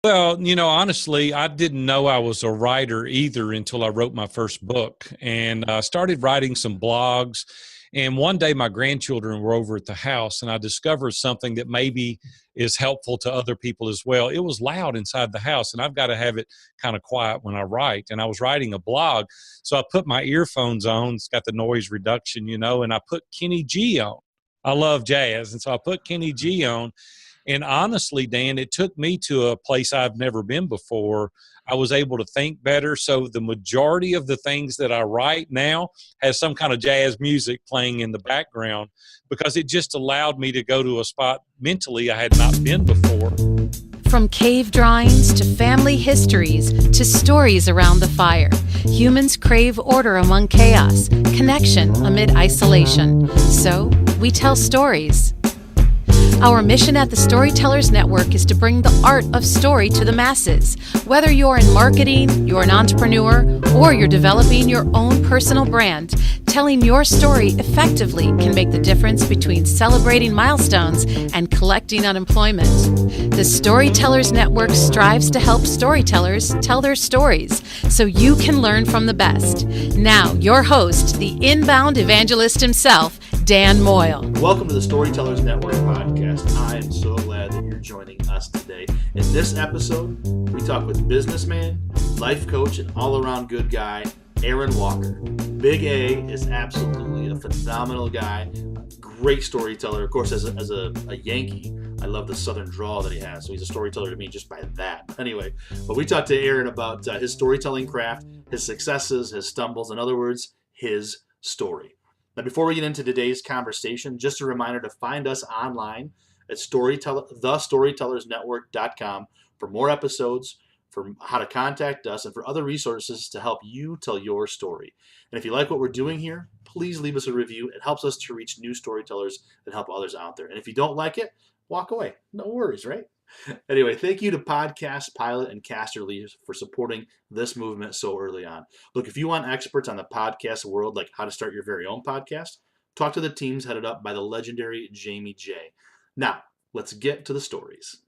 Well, honestly, I didn't know I was a writer either until I wrote my first book. And I started writing some blogs. And one day my grandchildren were over at the house, and I discovered something that maybe is helpful to other people as well. It was loud inside the house, and I've got to have it kind of quiet when I write. And I was writing a blog, so I put my earphones on. It's got the noise reduction, and I put Kenny G on. I love jazz, and so I put Kenny G on. And honestly, Dan, it took me to a place I've never been before. I was able to think better. So the majority of the things that I write now has some kind of jazz music playing in the background because it just allowed me to go to a spot mentally I had not been before. From cave drawings to family histories to stories around the fire, humans crave order among chaos, connection amid isolation. So we tell stories. Our mission at the Storytellers Network is to bring the art of story to the masses. Whether you're in marketing, you're an entrepreneur, or you're developing your own personal brand, telling your story effectively can make the difference between celebrating milestones and collecting unemployment. The Storytellers Network strives to help storytellers tell their stories so you can learn from the best. Now, your host, the inbound evangelist himself, Dan Moyle. Welcome to the Storytellers Network podcast. I am so glad that you're joining us today. In this episode, we talk with businessman, life coach, and all-around good guy, Aaron Walker. Big A is absolutely a phenomenal guy, great storyteller. Of course, as a Yankee, I love the southern drawl that he has, so he's a storyteller to me just by that. Anyway, but we talked to Aaron about his storytelling craft, his successes, his stumbles, in other words, his story. Now, before we get into today's conversation, just a reminder to find us online at thestorytellersnetwork.com for more episodes, for how to contact us, and for other resources to help you tell your story. And if you like what we're doing here, please leave us a review. It helps us to reach new storytellers and help others out there. And if you don't like it, walk away. No worries, right? Anyway, thank you to Podcast Pilot and Casterly for supporting this movement so early on. Look, if you want experts on the podcast world, like how to start your very own podcast, talk to the teams headed up by the legendary Jamie J. Now, let's get to the stories.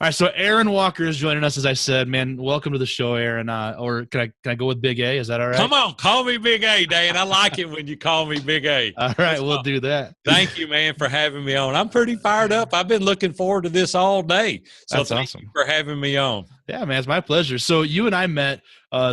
All right, so Aaron Walker is joining us, as I said. Man, welcome to the show, Aaron. Or can I go with Big A? Is that all right? Come on, call me Big A, Dan. I like it when you call me Big A. All right, we'll do that. Thank you, man, for having me on. I'm pretty fired up. I've been looking forward to this all day. So That's thank awesome. you for having me on. Yeah, man, it's my pleasure. So you and I met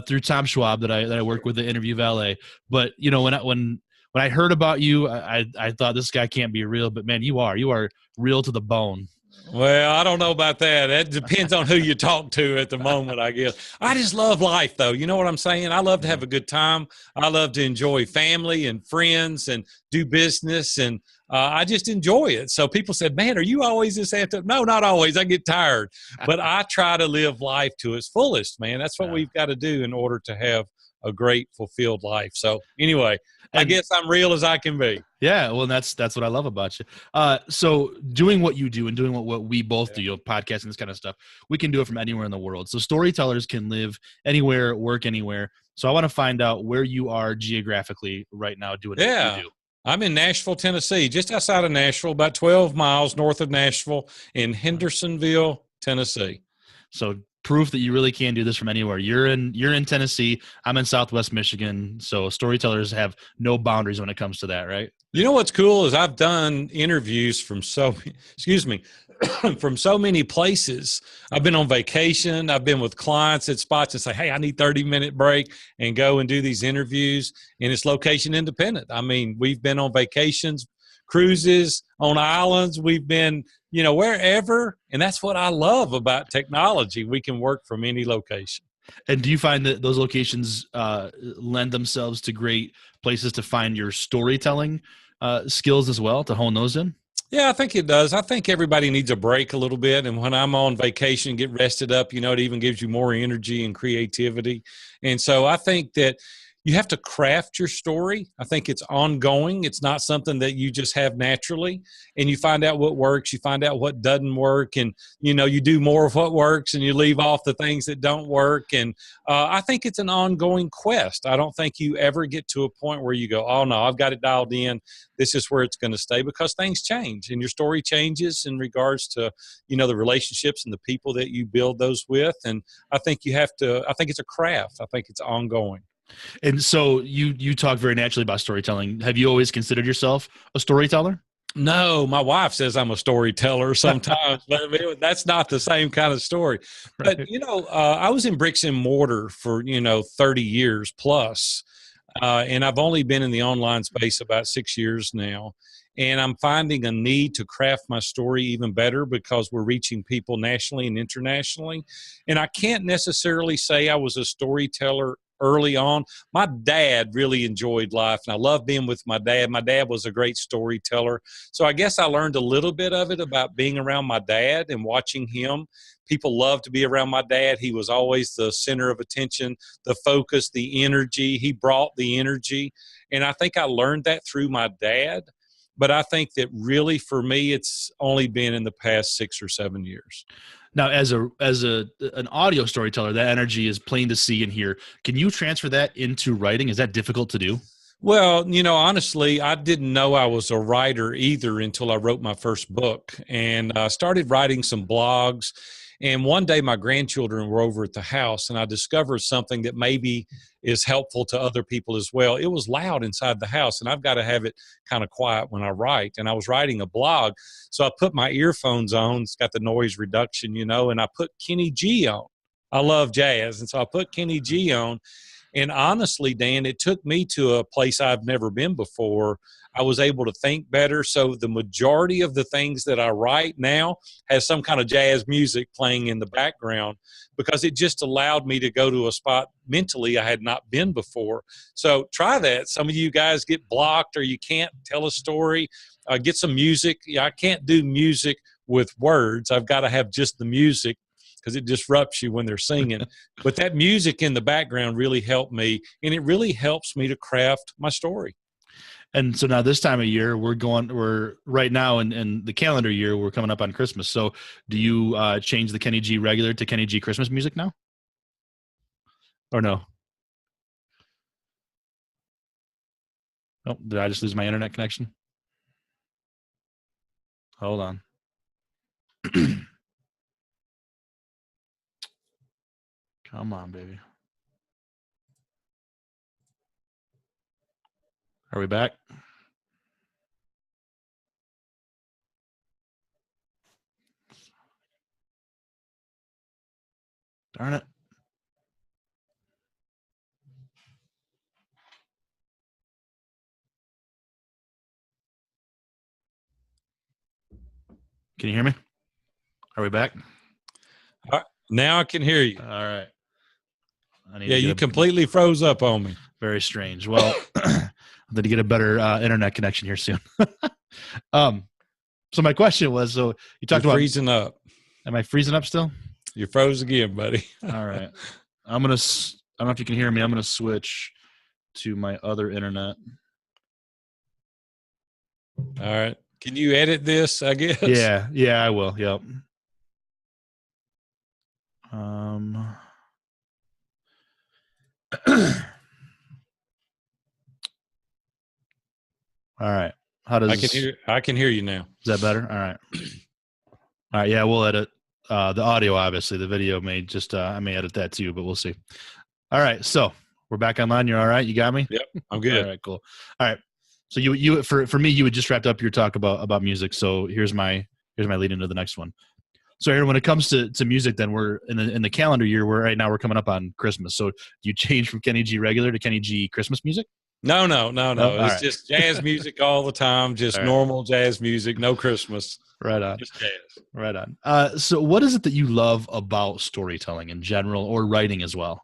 through Tom Schwab that I work with, the Interview Valet. But when I heard about you, I thought this guy can't be real. But man, you are real to the bone. Well, I don't know about that. That depends on who you talk to at the moment, I guess. I just love life, though. You know what I'm saying? I love to have a good time. I love to enjoy family and friends and do business, and I just enjoy it. So people said, man, are you always this after? No, not always. I get tired. But I try to live life to its fullest, man. That's what we've got to do in order to have a great, fulfilled life. So anyway, I guess I'm real as I can be. Yeah, well, that's what I love about you. So doing what you do and doing what we both do, podcasting, this kind of stuff, we can do it from anywhere in the world. So storytellers can live anywhere, work anywhere. So I want to find out where you are geographically right now doing what you do. I'm in Nashville, Tennessee, just outside of Nashville, about 12 miles north of Nashville in Hendersonville, Tennessee. So proof that you really can do this from anywhere. You're in Tennessee. I'm in Southwest Michigan. So storytellers have no boundaries when it comes to that, right? You know what's cool is I've done interviews from so many places. I've been on vacation. I've been with clients at spots and say, hey, I need 30-minute break and go and do these interviews. And it's location independent. I mean, we've been on vacations, cruises, on islands. We've been, wherever. And that's what I love about technology. We can work from any location. And do you find that those locations lend themselves to great places to find your storytelling skills as well, to hone those in? Yeah, I think it does. I think everybody needs a break a little bit. And when I'm on vacation, get rested up, it even gives you more energy and creativity. And so I think that, you have to craft your story. I think it's ongoing. It's not something that you just have naturally, and you find out what works, you find out what doesn't work, and you do more of what works and you leave off the things that don't work. And I think it's an ongoing quest. I don't think you ever get to a point where you go, oh no, I've got it dialed in, this is where it's going to stay, because things change and your story changes in regards to the relationships and the people that you build those with. And I think it's a craft. I think it's ongoing. And so you talk very naturally about storytelling. Have you always considered yourself a storyteller? No, my wife says I'm a storyteller sometimes, but that's not the same kind of story. Right. But, I was in bricks and mortar for, 30 years plus. And I've only been in the online space about 6 years now. And I'm finding a need to craft my story even better because we're reaching people nationally and internationally. And I can't necessarily say I was a storyteller early on. My dad really enjoyed life, and I love being with my dad. My dad was a great storyteller. So I guess I learned a little bit of it about being around my dad and watching him. People love to be around my dad. He was always the center of attention, the focus, the energy. He brought the energy. And I think I learned that through my dad. But I think that really for me, it's only been in the past 6 or 7 years. Now, as an audio storyteller, that energy is plain to see and hear. Can you transfer that into writing? Is that difficult to do? Well, honestly, I didn't know I was a writer either until I wrote my first book. And I started writing some blogs. And one day my grandchildren were over at the house, and I discovered something that maybe is helpful to other people as well. It was loud inside the house, and I've got to have it kind of quiet when I write. And I was writing a blog, so I put my earphones on. It's got the noise reduction, and I put Kenny G on. I love jazz, and so I put Kenny G on. And honestly, Dan, it took me to a place I've never been before. I was able to think better. So the majority of the things that I write now has some kind of jazz music playing in the background because it just allowed me to go to a spot mentally I had not been before. So try that. Some of you guys get blocked or you can't tell a story. Get some music. I can't do music with words. I've got to have just the music, because it disrupts you when they're singing. But that music in the background really helped me, and it really helps me to craft my story. And so now this time of year, we're right now in the calendar year, we're coming up on Christmas. So do you change the Kenny G regular to Kenny G Christmas music now? Or no? Oh, did I just lose my internet connection? Hold on. Come on, baby. Are we back? Darn it. Can you hear me? Are we back? Now I can hear you. All right. You completely froze up on me. Very strange. Well, I need to get a better internet connection here soon. So my question was, so you talked about freezing up. Am I freezing up still? You froze again, buddy. All right. I don't know if you can hear me. I'm going to switch to my other internet. All right. Can you edit this, I guess? Yeah, I will. Yep. All right. How does I can hear you now. Is that better? All right. All right. Yeah, we'll edit the audio. Obviously, the video may just I may edit that too, but we'll see. All right. So we're back online. You're all right. You got me? Yep. I'm good. All right. Cool. All right. So you for me, you had just wrapped up your talk about music. So here's my lead into the next one. So Aaron, when it comes to music, then we're in the calendar year. Right now we're coming up on Christmas. So do you change from Kenny G regular to Kenny G Christmas music? No. Oh, it's just jazz music all the time. Just normal jazz music. No Christmas. Right on. Just jazz. Right on. So what is it that you love about storytelling in general or writing as well?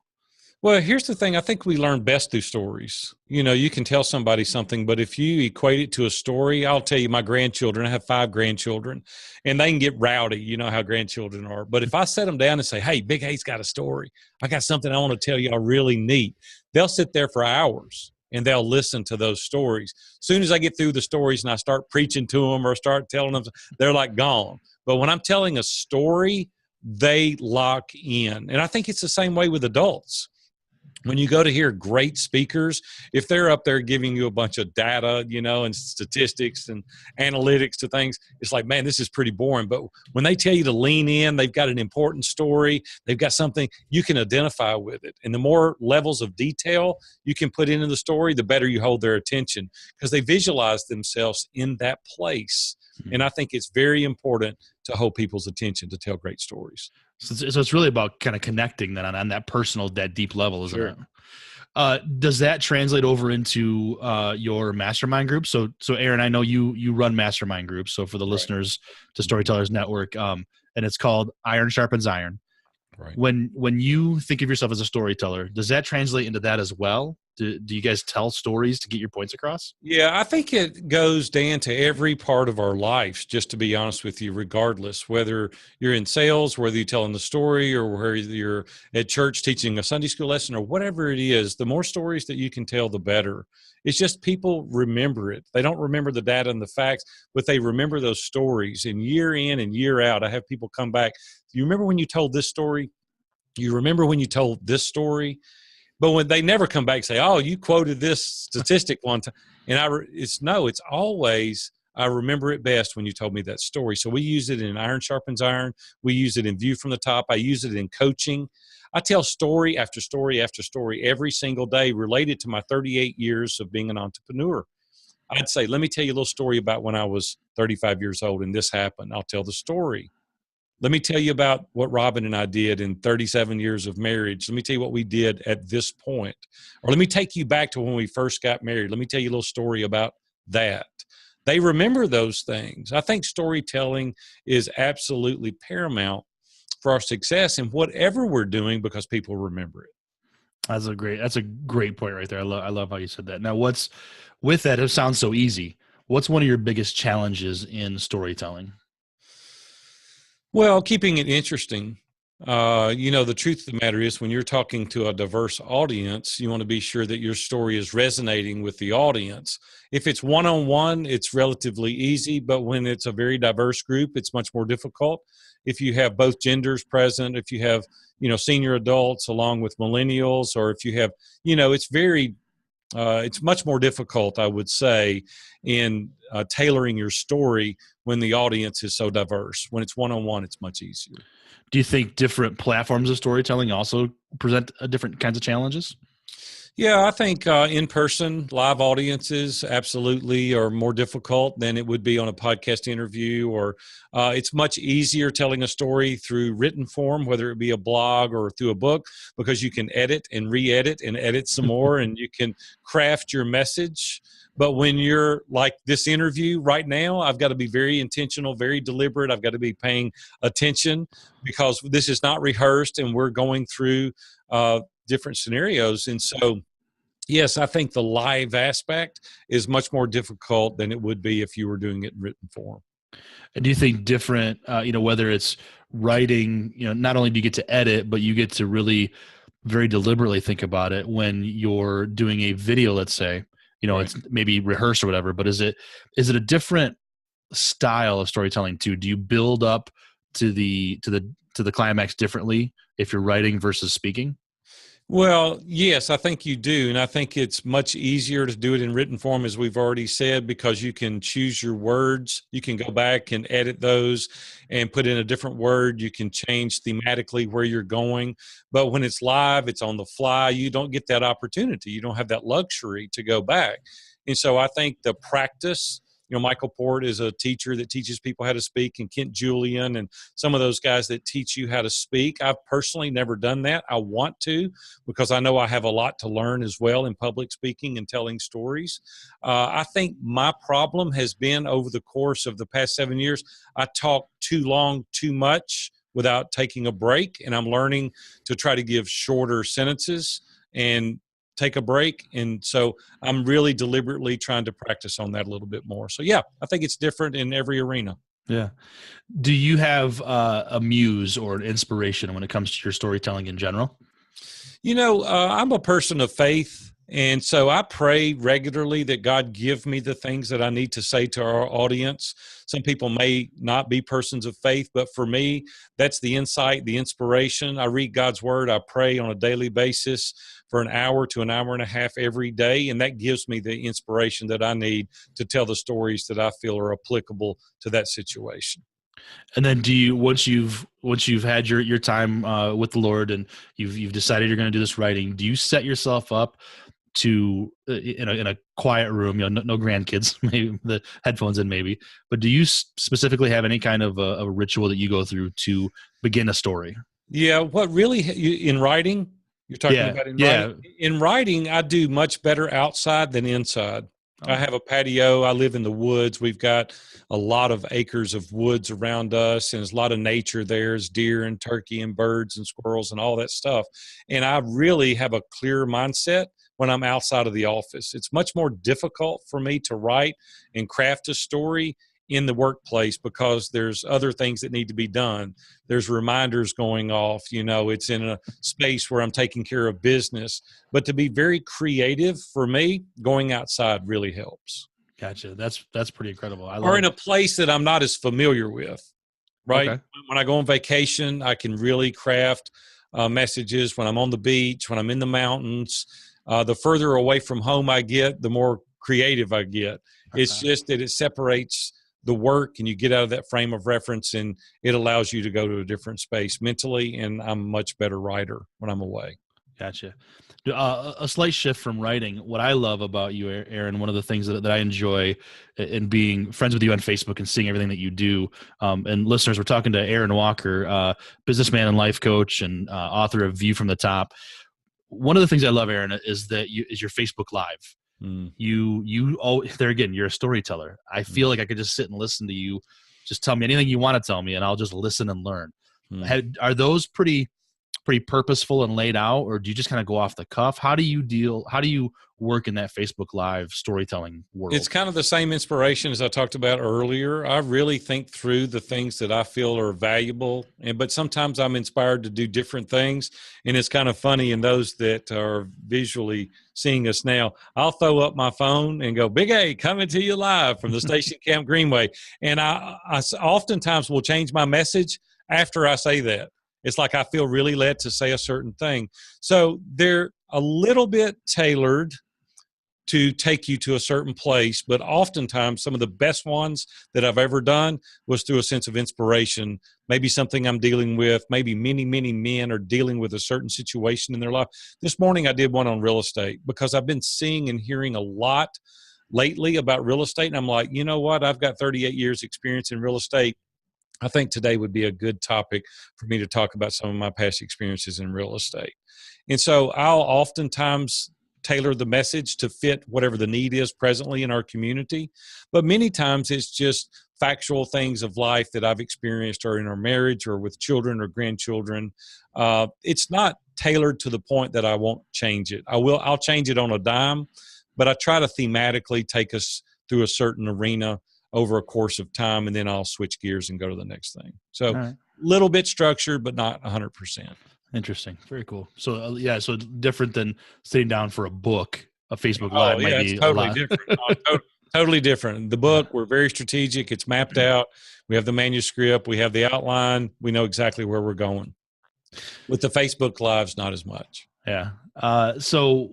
Well, here's the thing. I think we learn best through stories. You can tell somebody something, but if you equate it to a story, I'll tell you, my grandchildren, I have 5 grandchildren, and they can get rowdy. You know how grandchildren are. But if I set them down and say, hey, Big A's got a story, I got something I want to tell y'all really neat, they'll sit there for hours and they'll listen to those stories. As soon as I get through the stories and I start preaching to them or start telling them, they're like gone. But when I'm telling a story, they lock in. And I think it's the same way with adults. When you go to hear great speakers, if they're up there giving you a bunch of data, and statistics and analytics to things, it's like, man, this is pretty boring. But when they tell you to lean in, they've got an important story, they've got something you can identify with it. And the more levels of detail you can put into the story, the better you hold their attention because they visualize themselves in that place. And I think it's very important to hold people's attention to tell great stories. So it's really about kind of connecting that on that personal, that deep level, isn't it? Does that translate over into your mastermind group? So Aaron, I know you run mastermind groups. So for the listeners to Storytellers Network, and it's called Iron Sharpens Iron. Right. When you think of yourself as a storyteller, does that translate into that as well? Do you guys tell stories to get your points across? Yeah, I think it goes, Dan, to every part of our lives, just to be honest with you, regardless, whether you're in sales, whether you're telling the story, or whether you're at church teaching a Sunday school lesson, or whatever it is, the more stories that you can tell, the better. It's just people remember it. They don't remember the data and the facts, but they remember those stories. And year in and year out, I have people come back. You remember when you told this story? You remember when you told this story? But when they never come back and say, oh, you quoted this statistic one time. And it's always, I remember it best when you told me that story. So we use it in Iron Sharpens Iron. We use it in View from the Top. I use it in coaching. I tell story after story after story every single day related to my 38 years of being an entrepreneur. I'd say, let me tell you a little story about when I was 35 years old and this happened. I'll tell the story. Let me tell you about what Robin and I did in 37 years of marriage. Let me tell you what we did at this point. Or let me take you back to when we first got married. Let me tell you a little story about that. They remember those things. I think storytelling is absolutely paramount for our success in whatever we're doing because people remember it. That's a great point right there. I love how you said that. Now, what's with that? It sounds so easy. What's one of your biggest challenges in storytelling? Well, keeping it interesting. The truth of the matter is when you're talking to a diverse audience, you want to be sure that your story is resonating with the audience. If it's one-on-one, it's relatively easy, but when it's a very diverse group, it's much more difficult. If you have both genders present, if you have, senior adults along with millennials, or if you have, it's much more difficult, I would say, in tailoring your story when the audience is so diverse. When it's one-on-one, it's much easier. Do you think different platforms of storytelling also present different kinds of challenges? Yeah, I think in-person live audiences absolutely are more difficult than it would be on a podcast interview, or it's much easier telling a story through written form, whether it be a blog or through a book, because you can edit and re-edit and edit some more and you can craft your message. But when you're like this interview right now, I've got to be very intentional, very deliberate. I've got to be paying attention because this is not rehearsed and we're going through different scenarios. And so, yes, I think the live aspect is much more difficult than it would be if you were doing it in written form. And do you think different, whether it's writing, not only do you get to edit, but you get to really very deliberately think about it when you're doing a video, let's say, Right. It's maybe rehearsed or whatever, but is it a different style of storytelling too? Do you build up to the climax differently if you're writing versus speaking? Well, yes, I think you do. And I think it's much easier to do it in written form, as we've already said, because you can choose your words. You can go back and edit those and put in a different word. You can change thematically where you're going. But when it's live, it's on the fly. You don't get that opportunity. You don't have that luxury to go back. And so I think the practice, Michael Port is a teacher that teaches people how to speak, and Kent Julian and some of those guys that teach you how to speak. I've personally never done that. I want to, because I know I have a lot to learn as well in public speaking and telling stories. I think my problem has been over the course of the past 7 years, I talk too long, too much without taking a break. And I'm learning to try to give shorter sentences and take a break. And so I'm really deliberately trying to practice on that a little bit more. So yeah, I think it's different in every arena. Yeah. Do you have a muse or an inspiration when it comes to your storytelling in general? I'm a person of faith. And so I pray regularly that God give me the things that I need to say to our audience. Some people may not be persons of faith, but for me, that's the insight, the inspiration. I read God's word. I pray on a daily basis for an hour to an hour and a half every day. And that gives me the inspiration that I need to tell the stories that I feel are applicable to that situation. And then do you, once you've had your time with the Lord and you've decided you're going to do this writing, do you set yourself up to in a quiet room, no grandkids, maybe the headphones in maybe, but do you specifically have any kind of a ritual that you go through to begin a story? Yeah. What really in writing, you're talking about writing? In writing, I do much better outside than inside. I have a patio. I live in the woods. We've got a lot of acres of woods around us, and there's a lot of nature there. There's deer and turkey and birds and squirrels and all that stuff. And I really have a clear mindset when I'm outside of the office. It's much more difficult for me to write and craft a story in the workplace because there's other things that need to be done. There's reminders going off, it's in a space where I'm taking care of business. But to be very creative for me, going outside really helps. Gotcha. That's pretty incredible. Or in a place that I'm not as familiar with, right? Okay. When I go on vacation, I can really craft messages. When I'm on the beach, when I'm in the mountains, the further away from home I get, the more creative I get. It's just that it separates the work and you get out of that frame of reference and it allows you to go to a different space mentally. And I'm a much better writer when I'm away. Gotcha. A slight shift from writing. What I love about you, Aaron, one of the things that I enjoy in being friends with you on Facebook and seeing everything that you do. And listeners, we're talking to Aaron Walker, businessman and life coach and author of View from the Top. One of the things I love, Aaron, is that is your Facebook Live. There again, you're a storyteller. I feel like I could just sit and listen to you, just tell me anything you want to tell me, and I'll just listen and learn. Are those pretty purposeful and laid out, or do you just kind of go off the cuff? How do you work in that Facebook Live storytelling world? It's kind of the same inspiration as I talked about earlier. I really think through the things that I feel are valuable, but sometimes I'm inspired to do different things. And it's kind of funny, in those that are visually seeing us now, I'll throw up my phone and go, Big A, coming to you live from the Station Camp Greenway. And I oftentimes will change my message after I say that. It's like I feel really led to say a certain thing. So they're a little bit tailored to take you to a certain place, but oftentimes some of the best ones that I've ever done was through a sense of inspiration, maybe something I'm dealing with, maybe many, many men are dealing with a certain situation in their life. This morning I did one on real estate because I've been seeing and hearing a lot lately about real estate. And I'm like, you know what? I've got 38 years experience in real estate. I think today would be a good topic for me to talk about some of my past experiences in real estate. And so I'll oftentimes tailor the message to fit whatever the need is presently in our community. But many times it's just factual things of life that I've experienced or in our marriage or with children or grandchildren. It's not tailored to the point that I won't change it. I'll change it on a dime, but I try to thematically take us through a certain arena over a course of time, and then I'll switch gears and go to the next thing. So a little bit structured, but not 100%. Interesting. Very cool. So so different than sitting down for a book. A Facebook Live might be it's totally different. Totally different. The book, we're very strategic. It's mapped out. We have the manuscript. We have the outline. We know exactly where we're going. With the Facebook Lives, not as much. Yeah. So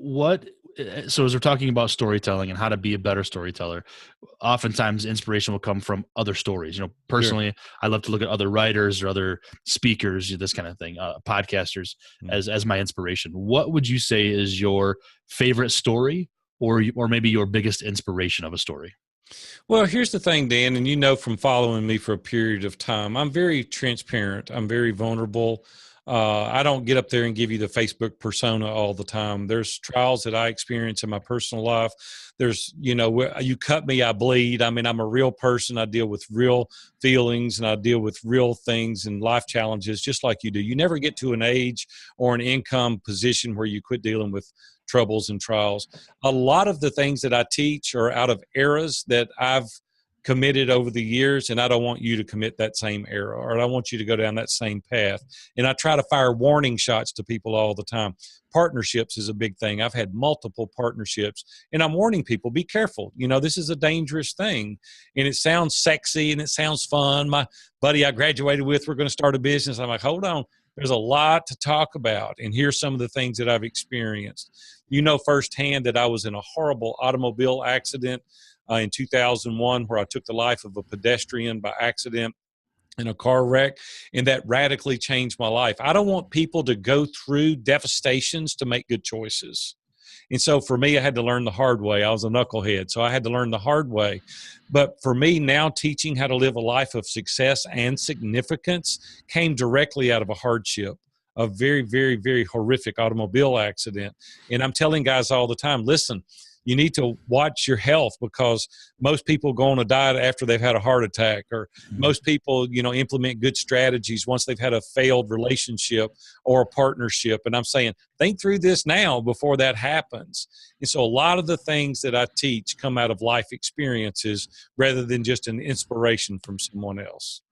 as we're talking about storytelling and how to be a better storyteller, oftentimes inspiration will come from other stories. Personally, sure. I love to look at other writers or other speakers, this kind of thing, podcasters as my inspiration. What would you say is your favorite story or maybe your biggest inspiration of a story? Well, here's the thing, Dan, and from following me for a period of time, I'm very transparent. I'm very vulnerable. I don't get up there and give you the Facebook persona all the time. There's trials that I experience in my personal life. There's, you cut me, I bleed. I mean, I'm a real person. I deal with real feelings and I deal with real things and life challenges just like you do. You never get to an age or an income position where you quit dealing with troubles and trials. A lot of the things that I teach are out of eras that I've committed over the years, and I don't want you to commit that same error, or I don't want you to go down that same path. And I try to fire warning shots to people all the time. Partnerships is a big thing. I've had multiple partnerships, and I'm warning people, be careful. This is a dangerous thing, and it sounds sexy and it sounds fun. My buddy I graduated with, we're going to start a business. I'm like, hold on. There's a lot to talk about, and here's some of the things that I've experienced. Firsthand that I was in a horrible automobile accident in 2001, where I took the life of a pedestrian by accident in a car wreck, and that radically changed my life. I don't want people to go through devastations to make good choices. And so for me, I had to learn the hard way. I was a knucklehead, so I had to learn the hard way. But for me, now teaching how to live a life of success and significance came directly out of a hardship, a very, very, very horrific automobile accident. And I'm telling guys all the time, listen, you need to watch your health, because most people go on a diet after they've had a heart attack, or most people, implement good strategies once they've had a failed relationship or a partnership. And I'm saying, think through this now before that happens. And so a lot of the things that I teach come out of life experiences rather than just an inspiration from someone else.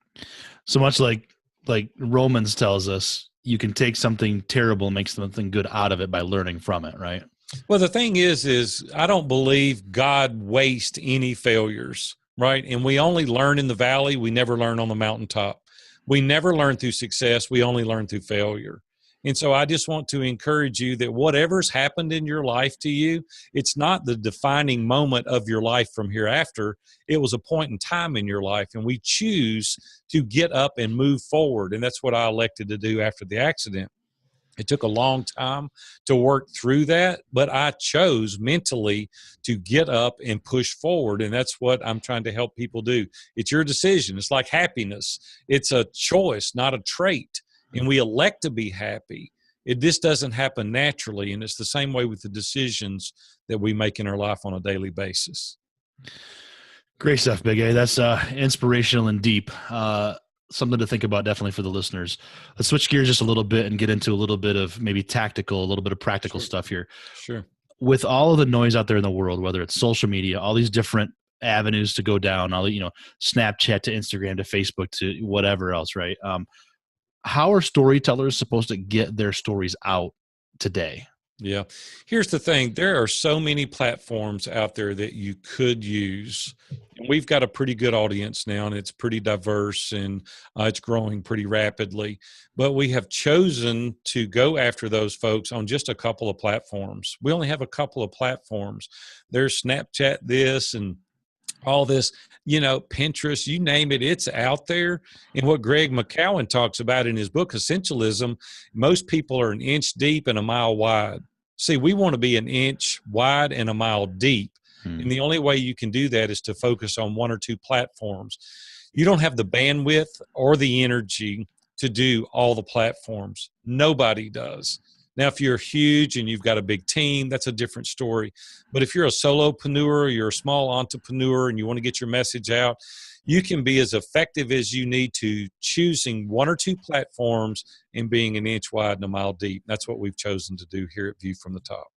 So much like Romans tells us, you can take something terrible and make something good out of it by learning from it, right? Well, the thing is I don't believe God wastes any failures, right? And we only learn in the valley. We never learn on the mountaintop. We never learn through success. We only learn through failure. And so I just want to encourage you that whatever's happened in your life to you, it's not the defining moment of your life from hereafter. It was a point in time in your life, and we choose to get up and move forward. And that's what I elected to do after the accident. It took a long time to work through that, but I chose mentally to get up and push forward. And that's what I'm trying to help people do. It's your decision. It's like happiness. It's a choice, not a trait. And we elect to be happy. This doesn't happen naturally. And it's the same way with the decisions that we make in our life on a daily basis. Great stuff, Big A. That's inspirational and deep. Something to think about definitely for the listeners. Let's switch gears just a little bit and get into a little bit of maybe tactical, a little bit of practical stuff here. Sure. With all of the noise out there in the world, whether it's social media, all these different avenues to go down, all Snapchat to Instagram to Facebook to whatever else, right? How are storytellers supposed to get their stories out today? Yeah. Here's the thing. There are so many platforms out there that you could use. And we've got a pretty good audience now, and it's pretty diverse, and it's growing pretty rapidly. But we have chosen to go after those folks on just a couple of platforms. We only have a couple of platforms. There's Snapchat this and all this, Pinterest, you name it, it's out there. And what Greg McCowan talks about in his book, Essentialism, most people are an inch deep and a mile wide. See, we want to be an inch wide and a mile deep. And the only way you can do that is to focus on one or two platforms. You don't have the bandwidth or the energy to do all the platforms. Nobody does. Now, if you're huge and you've got a big team, that's a different story. But if you're a solopreneur, you're a small entrepreneur, and you want to get your message out, you can be as effective as you need to choosing one or two platforms and being an inch wide and a mile deep. That's what we've chosen to do here at View from the Top.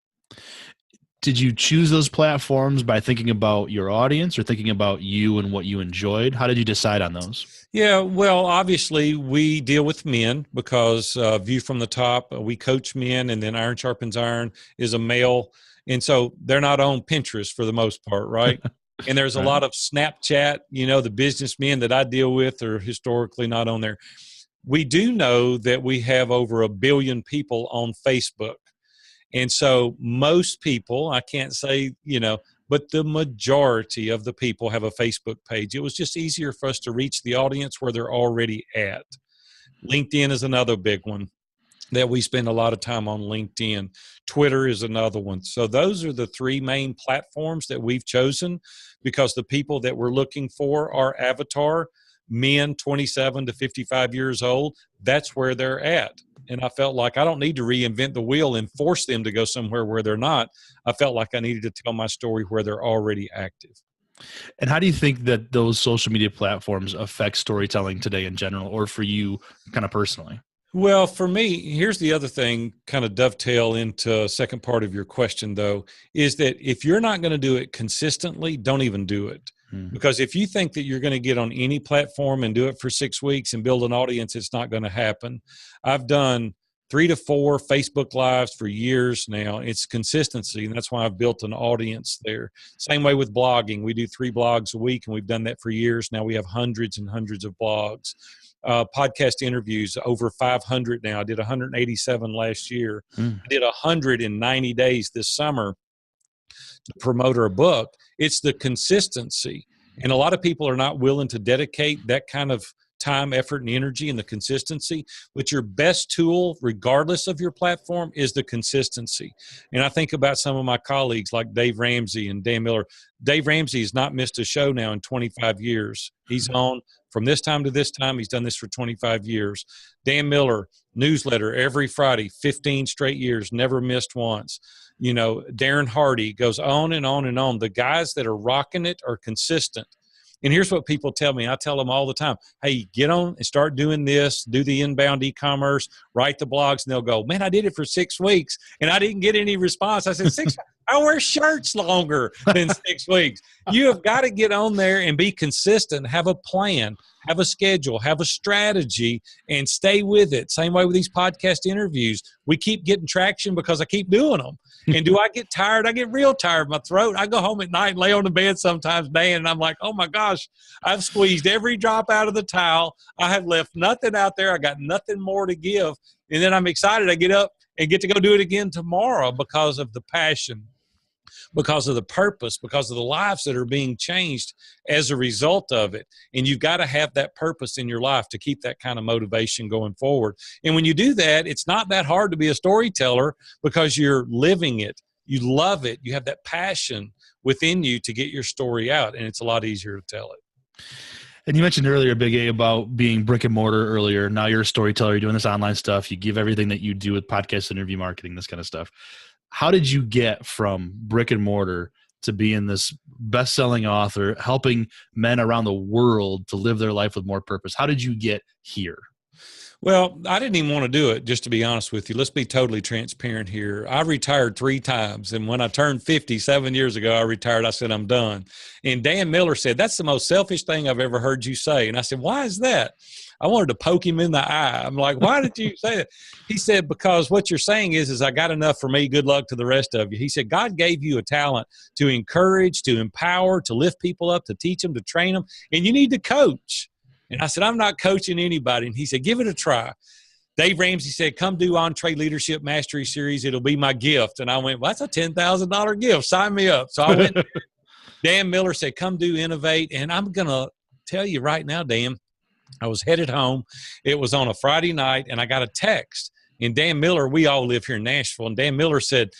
Did you choose those platforms by thinking about your audience or thinking about you and what you enjoyed? How did you decide on those? Yeah, well, obviously we deal with men because View from the Top, we coach men, and then Iron Sharpens Iron is a male. And so they're not on Pinterest for the most part, right? And there's a lot of Snapchat, the businessmen that I deal with are historically not on there. We do know that we have over 1 billion people on Facebook. And so most people, I can't say, but the majority of the people have a Facebook page. It was just easier for us to reach the audience where they're already at. LinkedIn is another big one that we spend a lot of time on. LinkedIn. Twitter is another one. So those are the three main platforms that we've chosen because the people that we're looking for are avatar, men 27 to 55 years old. That's where they're at. And I felt like I don't need to reinvent the wheel and force them to go somewhere where they're not. I felt like I needed to tell my story where they're already active. And how do you think that those social media platforms affect storytelling today in general, or for you kind of personally? Well, for me, here's the other thing, kind of dovetail into second part of your question, though, is that if you're not going to do it consistently, don't even do it. Because if you think that you're going to get on any platform and do it for 6 weeks and build an audience, it's not going to happen. I've done 3 to 4 Facebook Lives for years now. It's consistency, and that's why I've built an audience there. Same way with blogging. We do 3 blogs a week, and we've done that for years. Now we have hundreds and hundreds of blogs. Podcast interviews, over 500 now. I did 187 last year. I did 100 in 90 days this summer to promote our book. It's the consistency. And a lot of people are not willing to dedicate that kind of time, effort, and energy and the consistency. But your best tool, regardless of your platform, is the consistency. And I think about some of my colleagues like Dave Ramsey and Dan Miller. Dave Ramsey has not missed a show now in 25 years. He's on from this time to this time. He's done this for 25 years. Dan Miller, newsletter every Friday, 15 straight years, never missed once. You know, Darren Hardy, goes on and on and on. The guys that are rocking it are consistent. And here's what people tell me. I tell them all the time, hey, get on and start doing this, do the inbound e-commerce, write the blogs, and they'll go, man, I did it for 6 weeks, and I didn't get any response. I said, 6 I wear shirts longer than 6 weeks. You have got to get on there and be consistent, have a plan, have a schedule, have a strategy, and stay with it. Same way with these podcast interviews. We keep getting traction because I keep doing them. And do I get tired? I get real tired. My throat. I go home at night and lay on the bed sometimes, Dan, and I'm like, oh my gosh, I've squeezed every drop out of the towel. I have left nothing out there. I got nothing more to give. And then I'm excited. I get up and get to go do it again tomorrow because of the passion, because of the purpose, because of the lives that are being changed as a result of it. And you've got to have that purpose in your life to keep that kind of motivation going forward. And when you do that, it's not that hard to be a storyteller because you're living it. You love it. You have that passion within you to get your story out, and it's a lot easier to tell it. And you mentioned earlier, Big A, about being brick and mortar earlier. Now you're a storyteller. You're doing this online stuff. You give everything that you do with podcast, interview marketing, this kind of stuff. How did you get from brick and mortar to being this best-selling author, helping men around the world to live their life with more purpose? How did you get here? Well, I didn't even want to do it, just to be honest with you. Let's be totally transparent here. I retired 3 times, and when I turned 50, 7 years ago, I retired. I said, I'm done. And Dan Miller said, that's the most selfish thing I've ever heard you say. And I said, why is that? I wanted to poke him in the eye. I'm like, why did you say that? He said, because what you're saying is I got enough for me. Good luck to the rest of you. He said, God gave you a talent to encourage, to empower, to lift people up, to teach them, to train them, and you need to coach. And I said, I'm not coaching anybody. And he said, give it a try. Dave Ramsey said, come do Entree Leadership Mastery Series. It'll be my gift. And I went, well, that's a $10,000 gift. Sign me up. So I went there. Dan Miller said, come do Innovate. And I'm going to tell you right now, Dan, I was headed home. It was on a Friday night, and I got a text. And Dan Miller, we all live here in Nashville, and Dan Miller said,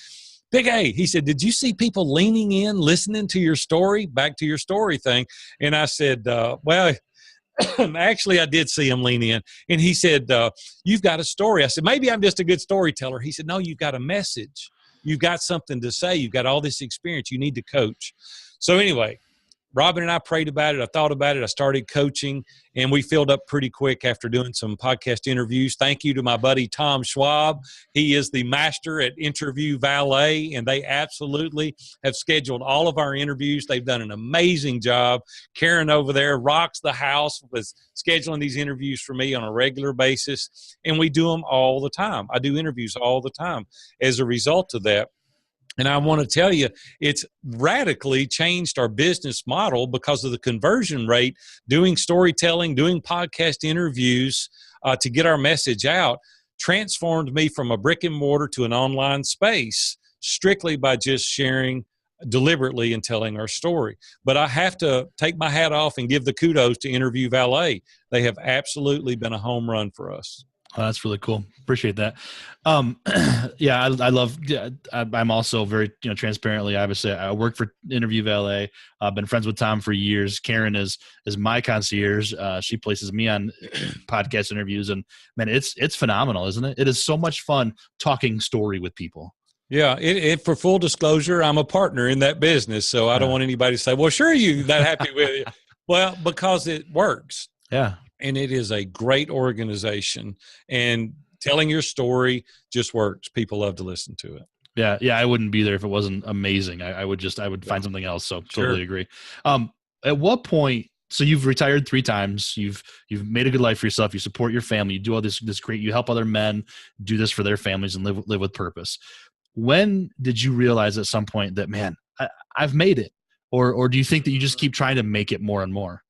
Big A, he said, did you see people leaning in, listening to your story, back to your story thing? And I said, well, actually, I did see him lean in. And he said, you've got a story. I said, maybe I'm just a good storyteller. He said, no, you've got a message. You've got something to say. You've got all this experience. You need to coach. So anyway, Robin and I prayed about it. I thought about it. I started coaching, and we filled up pretty quick after doing some podcast interviews. Thank you to my buddy Tom Schwab. He is the master at Interview Valet, and they absolutely have scheduled all of our interviews. They've done an amazing job. Karen over there rocks the house with scheduling these interviews for me on a regular basis, and we do them all the time. I do interviews all the time as a result of that. And I want to tell you, it's radically changed our business model because of the conversion rate, doing storytelling, doing podcast interviews to get our message out, transformed me from a brick and mortar to an online space strictly by just sharing deliberately and telling our story. But I have to take my hat off and give the kudos to Interview Valet. They have absolutely been a home run for us. Oh, that's really cool. Appreciate that. Yeah, I love. Yeah, I'm also very transparently. Obviously, I work for Interview Valet. I've been friends with Tom for years. Karen is my concierge. She places me on podcast interviews, and man, it's phenomenal, isn't it? It is so much fun talking story with people. Yeah, for full disclosure, I'm a partner in that business, so I don't want anybody to say, "Well, sure, you not happy with it." Well, because it works. Yeah. And it is a great organization, and telling your story just works. People love to listen to it. Yeah. Yeah. I wouldn't be there if it wasn't amazing. I would find something else. So totally agree. At what point, so you've retired 3 times, you've made a good life for yourself. You support your family. You do all this great, you help other men do this for their families and live with purpose. When did you realize at some point that, man, I've made it? Or do you think that you just keep trying to make it more and more?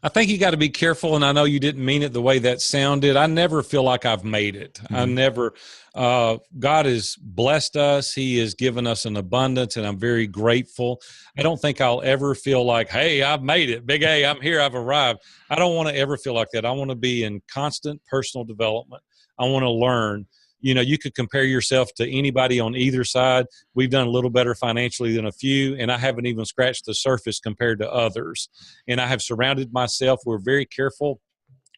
I think you got to be careful, and I know you didn't mean it the way that sounded. I never feel like I've made it. Mm-hmm. I never. God has blessed us. He has given us an abundance, and I'm very grateful. I don't think I'll ever feel like, hey, I've made it. Big A, I'm here. I've arrived. I don't want to ever feel like that. I want to be in constant personal development. I want to learn. You could compare yourself to anybody on either side. We've done a little better financially than a few, and I haven't even scratched the surface compared to others. And I have surrounded myself. We're very careful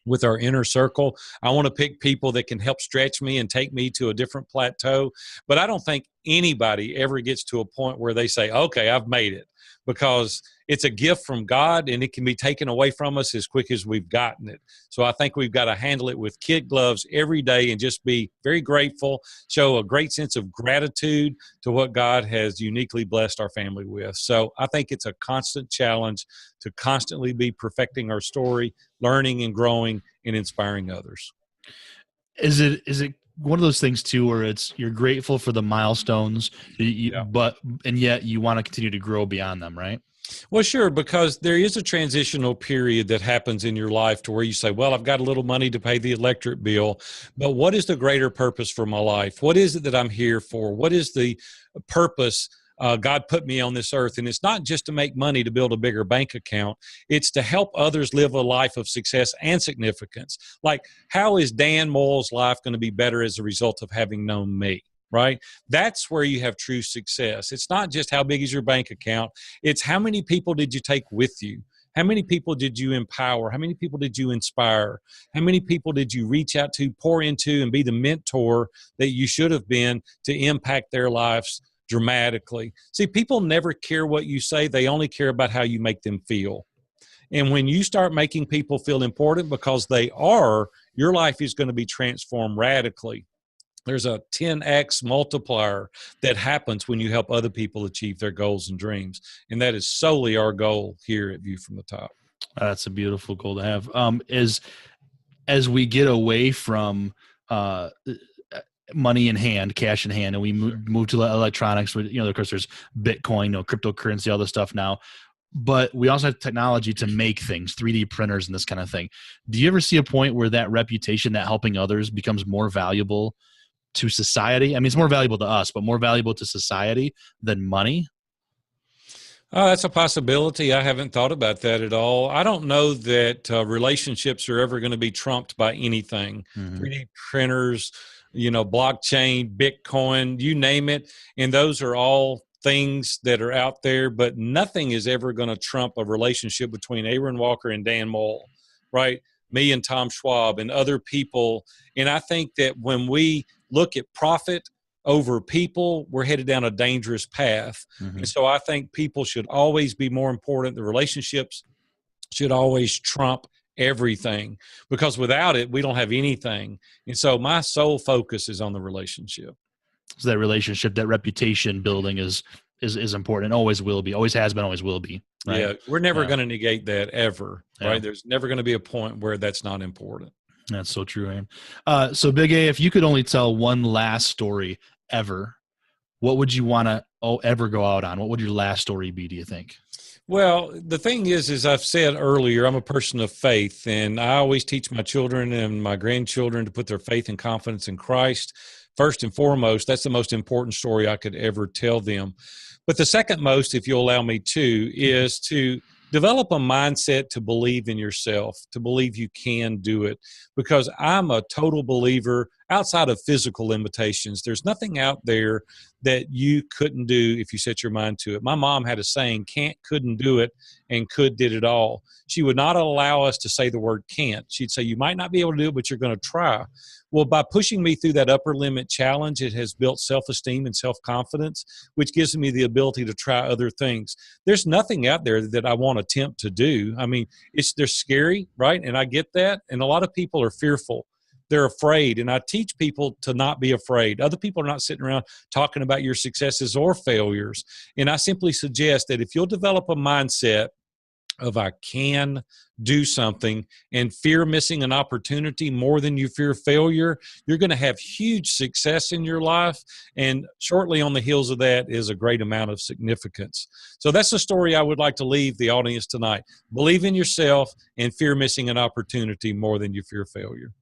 with our inner circle. I want to pick people that can help stretch me and take me to a different plateau. But I don't think anybody ever gets to a point where they say, okay, I've made it, because it's a gift from God and it can be taken away from us as quick as we've gotten it. So I think we've got to handle it with kid gloves every day and just be very grateful, show a great sense of gratitude to what God has uniquely blessed our family with. So I think it's a constant challenge to constantly be perfecting our story, learning and growing and inspiring others. Is it one of those things too, where you're grateful for the milestones, and yet you want to continue to grow beyond them, right? Well, sure, because there is a transitional period that happens in your life to where you say, well, I've got a little money to pay the electric bill, but what is the greater purpose for my life? What is it that I'm here for? What is the purpose God put me on this earth? And it's not just to make money to build a bigger bank account. It's to help others live a life of success and significance. Like, how is Dan Moyle's life going to be better as a result of having known me? Right? That's where you have true success. It's not just how big is your bank account. It's how many people did you take with you? How many people did you empower? How many people did you inspire? How many people did you reach out to, pour into, and be the mentor that you should have been to impact their lives dramatically? See, people never care what you say. They only care about how you make them feel. And when you start making people feel important, because they are, your life is going to be transformed radically. There's a 10x multiplier that happens when you help other people achieve their goals and dreams. And that is solely our goal here at View from the Top. That's a beautiful goal to have. As we get away from money in hand, cash in hand, and we move to electronics, of course, there's Bitcoin, cryptocurrency, all this stuff now. But we also have technology to make things, 3D printers and this kind of thing. Do you ever see a point where that reputation, that helping others, becomes more valuable to society? I mean, it's more valuable to us, but more valuable to society than money? That's a possibility. I haven't thought about that at all. I don't know that relationships are ever going to be trumped by anything. 3D printers, blockchain, Bitcoin, you name it. And those are all things that are out there, but nothing is ever going to trump a relationship between Aaron Walker and Dan Moyle, right? Me and Tom Schwab and other people. And I think that when we look at profit over people, we're headed down a dangerous path. And so I think people should always be more important. The relationships should always trump everything, because without it, we don't have anything. And so my sole focus is on the relationship. So that relationship, that reputation building is important, and always will be, always has been, always will be. Right? Yeah, we're never going to negate that ever, right? There's never going to be a point where that's not important. That's so true, Aaron. So Big A, if you could only tell one last story ever, what would you want to ever go out on? What would your last story be, do you think? Well, the thing is, as I've said earlier, I'm a person of faith, and I always teach my children and my grandchildren to put their faith and confidence in Christ. First and foremost, that's the most important story I could ever tell them. But the second most, if you'll allow me to, is to develop a mindset to believe in yourself, to believe you can do it. Because I'm a total believer, outside of physical limitations, there's nothing out there that you couldn't do if you set your mind to it. My mom had a saying, can't, couldn't do it, and could did it all. She would not allow us to say the word can't. She'd say, you might not be able to do it, but you're going to try. Well, by pushing me through that upper limit challenge, it has built self-esteem and self-confidence, which gives me the ability to try other things. There's nothing out there that I won't attempt to do. I mean, they're scary, right? And I get that. And a lot of people are fearful. They're afraid. And I teach people to not be afraid. Other people are not sitting around talking about your successes or failures. And I simply suggest that if you'll develop a mindset of I can do something and fear missing an opportunity more than you fear failure, you're going to have huge success in your life. And shortly on the heels of that is a great amount of significance. So that's the story I would like to leave the audience tonight. Believe in yourself and fear missing an opportunity more than you fear failure.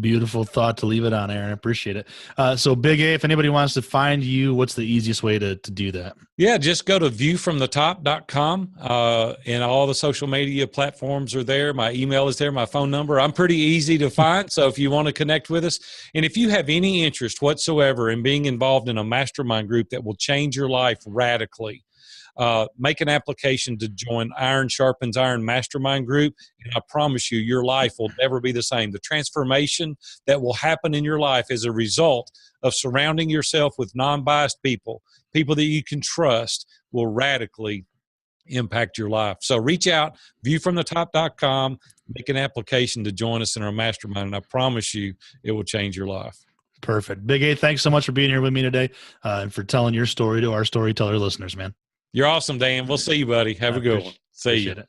Beautiful thought to leave it on, Aaron. I appreciate it. So Big A, if anybody wants to find you, what's the easiest way to do that? Yeah, just go to viewfromthetop.com and all the social media platforms are there. My email is there, my phone number. I'm pretty easy to find. So if you want to connect with us, and if you have any interest whatsoever in being involved in a mastermind group that will change your life radically, make an application to join Iron Sharpens Iron Mastermind Group, and I promise you, your life will never be the same. The transformation that will happen in your life as a result of surrounding yourself with non-biased people, people that you can trust, will radically impact your life. So reach out, viewfromthetop.com, make an application to join us in our mastermind, and I promise you, it will change your life. Perfect. Big A, thanks so much for being here with me today and for telling your story to our Storyteller listeners, man. You're awesome, Dan. We'll see you, buddy. Have a good one. See you. It.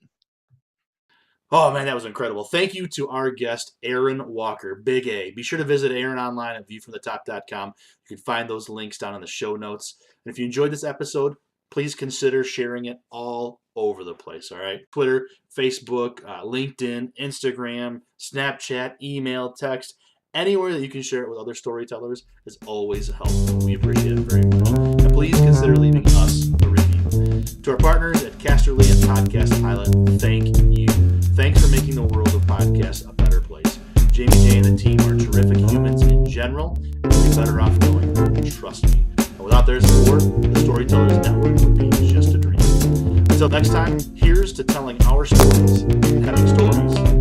Oh, man, that was incredible. Thank you to our guest, Aaron Walker, Big A. Be sure to visit Aaron online at viewfromthetop.com. You can find those links down in the show notes. And if you enjoyed this episode, please consider sharing it all over the place, all right? Twitter, Facebook, LinkedIn, Instagram, Snapchat, email, text, anywhere that you can share it with other storytellers is always helpful. We appreciate it very much. And please consider leaving us a review. To our partners at Casterly and Podcast Pilot, thank you. Thanks for making the world of podcasts a better place. Jamie J and the team are terrific humans in general, and we'll be better off knowing them. Trust me. And without their support, the Storytellers Network would be just a dream. Until next time, here's to telling our stories, having stories